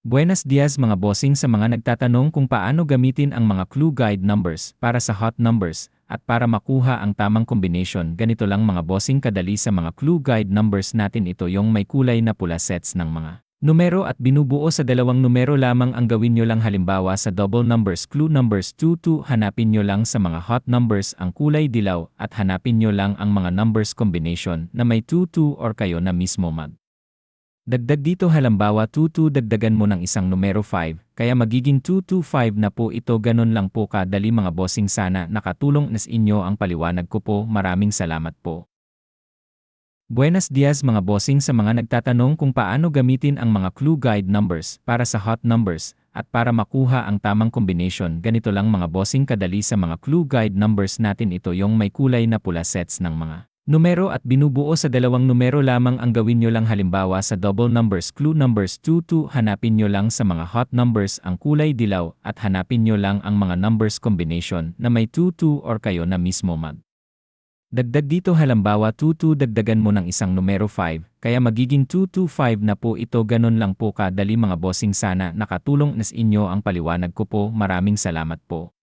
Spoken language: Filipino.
Buenos dias mga bossing sa mga nagtatanong kung paano gamitin ang mga clue guide numbers para sa hot numbers at para makuha ang tamang combination. Ganito lang mga bossing kadali sa mga clue guide numbers natin, ito yung may kulay na pula sets ng mga numero at binubuo sa dalawang numero lamang. Ang gawin nyo lang halimbawa sa double numbers clue numbers 2 hanapin nyo lang sa mga hot numbers ang kulay dilaw at hanapin nyo lang ang mga numbers combination na may 2 or kayo na mismo dagdag dito halimbawa 2 dagdagan mo ng isang numero 5, kaya magiging 225 na po ito. Ganun lang po kadali mga bossing, sana nakatulong nas inyo ang paliwanag ko po. Maraming salamat po. Buenos dias mga bossing sa mga nagtatanong kung paano gamitin ang mga clue guide numbers para sa hot numbers at para makuha ang tamang combination. Ganito lang mga bossing kadali sa mga clue guide numbers natin, ito yung may kulay na pula sets ng mga numero at binubuo sa dalawang numero lamang. Ang gawin nyo lang halimbawa sa double numbers clue numbers 2 hanapin nyo lang sa mga hot numbers ang kulay dilaw at hanapin nyo lang ang mga numbers combination na may 2 or kayo na mismo dagdag dito halimbawa 2 dagdagan mo ng isang numero 5, kaya magiging 225 na po ito. Ganun lang po kadali mga bossing, sana nakatulong nas inyo ang paliwanag ko po. Maraming salamat po.